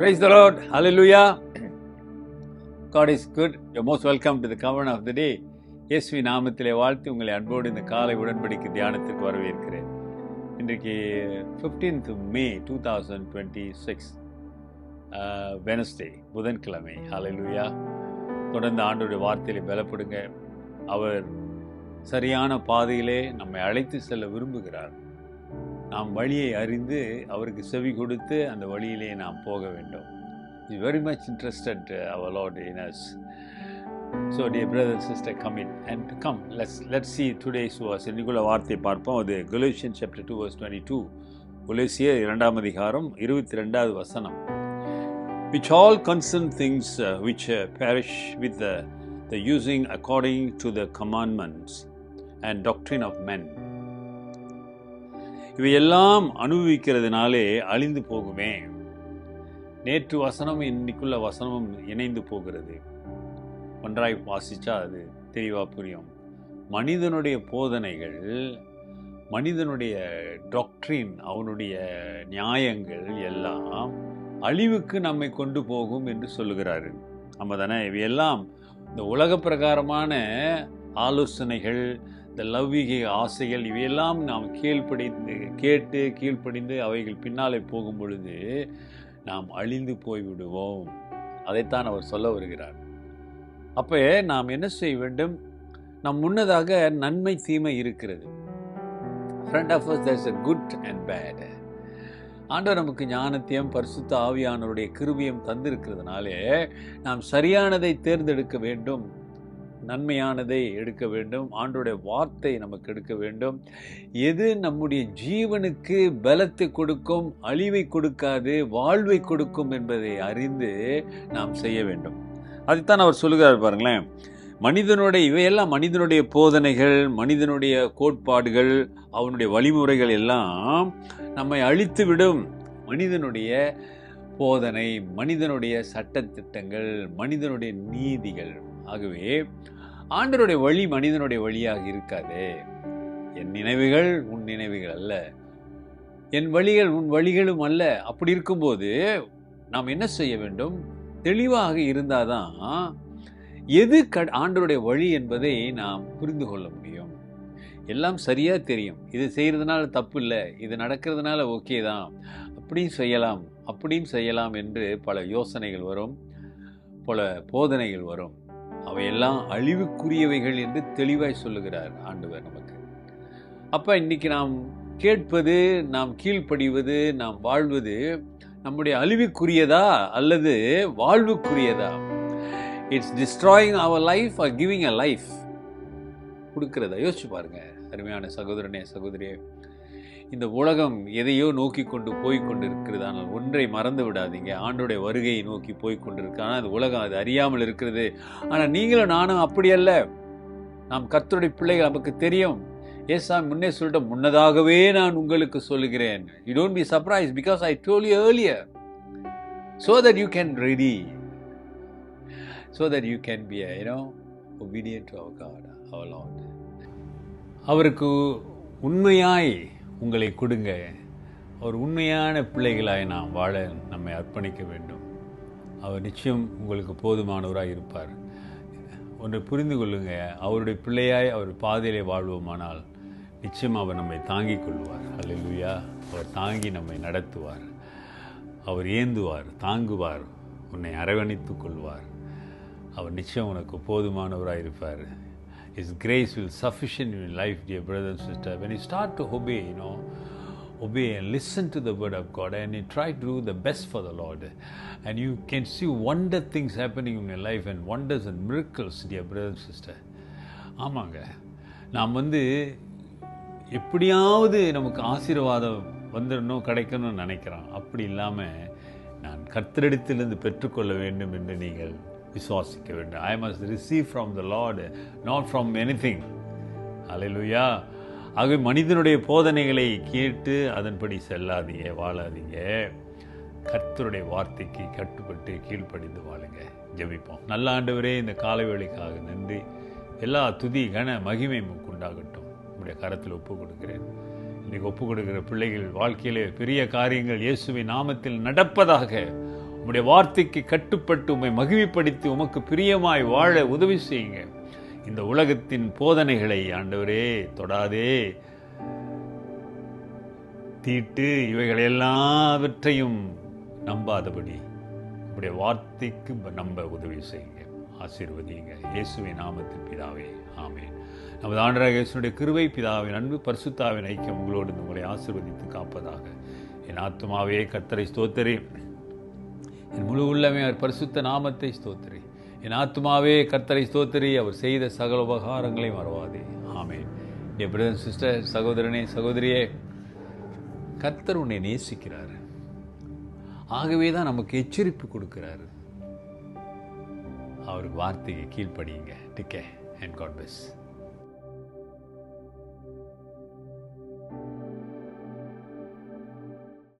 Praise the Lord. Hallelujah. God is good. You're most welcome to the covenant of the day. இயேசுவின் நாமத்திலே வாழ்த்து உங்களை அன்போடு இந்த காலை உடன்படிக்கை தியானத்திற்கு வரவேற்கிறேன். இன்றைக்கு 15th May 2026 Wednesday, புதன்கிழமை. ஹalleluya. தொடர்ந்து ஆண்டவருடைய வார்த்தையிலே பலப்படுங்க. அவர் சரியான பாதையிலே நம்மை அழைத்து செல்ல விரும்புகிறார். நாம் வழியை அறிந்து அவருக்கு செவி கொடுத்து அந்த வழியிலே நாம் போக வேண்டும். He is very much interested our Lord in us. So dear brother and sister, come in and come. Let's see today's verse. இன்னைக்குள்ள வார்த்தை பார்ப்போம். அது Galatians chapter 2 verse 22. கொலோசியர் 2ஆம் அதிகாரம் 22வது வசனம். Which all concern things which perish with the using according to the commandments and doctrine of men. இவையெல்லாம் அனுபவிக்கிறதுனாலே அழிந்து போகுமே. நேற்று வசனம் இன்னைக்குள்ள வசனமும் இணைந்து போகிறது. ஒன்றாய் வாசிச்சா அது தெளிவாக புரியும். மனிதனுடைய போதனைகள், மனிதனுடைய டாக்ட்ரின், அவனுடைய நியாயங்கள் எல்லாம் அழிவுக்கு நம்மை கொண்டு போகும் என்று சொல்லுகிறாரு. நம்ம தானே இவையெல்லாம் இந்த உலக பிரகாரமான ஆலோசனைகள், இந்த லௌகீக ஆசைகள், இவையெல்லாம் நாம் கேட்டு கீழ்ப்படிந்து அவைகள் பின்னாலே போகும் பொழுது நாம் அழிந்து போய்விடுவோம். அதைத்தான் அவர் சொல்ல வருகிறார். அப்போ நாம் என்ன செய்ய வேண்டும்? நம் முன்னதாக நன்மை தீமை இருக்கிறது. Front of us there's a good and bad. ஆண்டவர் நமக்கு ஞானத்தையும் பரிசுத்த ஆவியானவருடைய கிருபையும் தந்திருக்கிறதுனாலே நாம் சரியானதை தேர்ந்தெடுக்க வேண்டும், நன்மையானதை எடுக்க வேண்டும். ஆண்டவருடைய வார்த்தை நமக்கு எடுக்க வேண்டும். எது நம்முடைய ஜீவனுக்கு பலத்தை கொடுக்கும், அழிவை கொடுக்காது, வாழ்வை கொடுக்கும் என்பதை அறிந்து நாம் செய்ய வேண்டும். அதைத்தான் அவர் சொல்லுகிறார் பாருங்களேன். இவையெல்லாம் மனிதனுடைய போதனைகள், மனிதனுடைய கோட்பாடுகள், அவனுடைய வழிமுறைகள் எல்லாம் நம்மை அழித்து விடும். மனிதனுடைய போதனை, மனிதனுடைய சட்டத்திட்டங்கள், மனிதனுடைய நீதிகள். ஆகவே ஆண்டவருடைய வழி மனிதனுடைய வழியாக இருக்காதே. என் நினைவுகள் உன் நினைவுகள் அல்ல, என் வழிகள் உன் வழிகளும் அல்ல. அப்படி இருக்கும்போது நாம் என்ன செய்ய வேண்டும்? தெளிவாக இருந்தாதான் எது ஆண்டவருடைய வழி என்பதை நாம் புரிந்து கொள்ள முடியும். எல்லாம் சரியா தெரியும். இது செய்யறதுனால தப்பு இல்லை, இது நடக்கிறதுனால ஓகே தான், அப்படியும் செய்யலாம் என்று பல யோசனைகள் வரும், பல போதனைகள் வரும். அவையெல்லாம் அழிவுக்குரியவைகள் என்று தெளிவாய் சொல்லுகிறார் ஆண்டவர் நமக்கு. அப்போ இன்னைக்கு நாம் கேட்பது, நாம் கீழ்ப்படிவது, நாம் வாழ்வது நம்முடைய அழிவுக்குரியதா அல்லது வாழ்வுக்குரியதா? It's destroying our life or giving a life கொடுக்கிறதா? யோசிச்சு பாருங்க அருமையான சகோதரனே, சகோதரியே. இந்த உலகம் எதையோ நோக்கி கொண்டு போய்கொண்டு இருக்கிறது. ஆனால் ஒன்றை மறந்து விடாதீங்க, ஆண்டோடைய வருகையை நோக்கி போய்கொண்டிருக்கு. ஆனால் அந்த உலகம் அது அறியாமல் இருக்கிறது. ஆனால் நீங்களும் நானும் அப்படி அல்ல. நாம் கர்த்தருடைய பிள்ளைகள், நமக்கு தெரியும். ஏசாமி முன்னே சொல்லிட்ட, முன்னதாகவே நான் உங்களுக்கு சொல்லுகிறேன். You don't be surprise because I told you earlier so that you can ready, so that you can be obedient to our God, our Lord. அவருக்கு உண்மையாய் உங்களை கொடுங்க. அவர் உண்மையான பிள்ளைகளாய் நாம் வாழ நம்மை அர்ப்பணிக்க வேண்டும். அவர் நிச்சயம் உங்களுக்கு போதுமானவராக இருப்பார். ஒன்றை புரிந்து கொள்ளுங்க, அவருடைய பிள்ளையாய் அவர் பாதையிலே வாழ்வோமானால் நிச்சயம் அவர் நம்மை தாங்கிக் கொள்வார். அல்லேலூயா. அவர் தாங்கி நம்மை நடத்துவார். அவர் ஏந்துவார், தாங்குவார், உன்னை அரவணைத்துக் கொள்வார். அவர் நிச்சயம் உனக்கு போதுமானவராக இருப்பார். His grace will sufficient in your life, dear brother and sister. When you start to obey, obey and listen to the word of God, and you try to do the best for the Lord, and you can see wonder things happening in your life, and wonders and miracles, dear brother and sister. ஆமாங்க, நாம் எப்படியாவது நமக்கு ஆசீர்வாதம் வந்துடணும், கிடைக்கணும்னு நினைக்கிறோம். அப்படி இல்லாமல் நான் கர்த்தரிடத்திலிருந்து பெற்றுக்கொள்ள வேண்டும் என்று நீங்கள் விசுவாசிக்க வேண்டும். I must receive from the Lord, not from anything. Hallelujah. ஆகவே மனிதனுடைய போதனைகளை கேட்டு அதன்படி செல்லாதீங்க, வாழாதீங்க. கர்த்தருடைய வார்த்தைக்கு கட்டுப்பட்டு கீழ்ப்படிந்து வாழுங்க. ஜெபிப்போம். நல்ல ஆண்டவரே, இந்த காலை வேளைக்காக நன்றி. எல்லா துதி கன மகிமை உண்டாகட்டும். உங்களுடைய கரத்தில் ஒப்பு கொடுக்கிறேன். இன்றைக்கு ஒப்பு கொடுக்கிற பிள்ளைகள் வாழ்க்கையிலே பெரிய காரியங்கள் இயேசுவின் நாமத்தில் நடப்பதாக உம்முடைய வார்த்தைக்கு கட்டுப்பட்டு உம்மை மகிமைப்படுத்தி உமக்கு பிரியமாய் வாழ உதவி செய்யுங்க. இந்த உலகத்தின் போதனைகளை ஆண்டவரே தொடாதே, தீட்டு இவைகள் எல்லாவற்றையும் நம்பாதபடி உம்முடைய வார்த்தைக்கு நம்ப உதவி செய்யுங்க. ஆசீர்வதிங்க. இயேசுவின் நாமத்தில் பிதாவே, ஆமென். நமது ஆண்டவராகிய இயேசுவுடைய கிருபை, பிதாவின் அன்பு, பரிசுத்தாவின் ஐக்கியம் உங்களோடு உங்களை ஆசீர்வதித்து காப்பதாக. என் ஆத்துமாவே கர்த்தரை ஸ்தோத்திரி, என் முழு உள்ளமே அவர் பரிசுத்த நாமத்தை ஸ்தோத்திரி. என் ஆத்துமாவே கர்த்தரை ஸ்தோத்திரி, அவர் செய்த சகல உபகாரங்களை மறவாதே. ஆமென். என் பிரதர் சிஸ்டர், சகோதரனே சகோதரியே, கர்த்தர் உன்னை நேசிக்கிறார். ஆகவே தான் நமக்கு எச்சரிப்பு கொடுக்கிறாரு. அவர் வார்த்தையை கீழ்ப்படியுங்க. டிக்கே அண்ட் காட் பிளஸ்.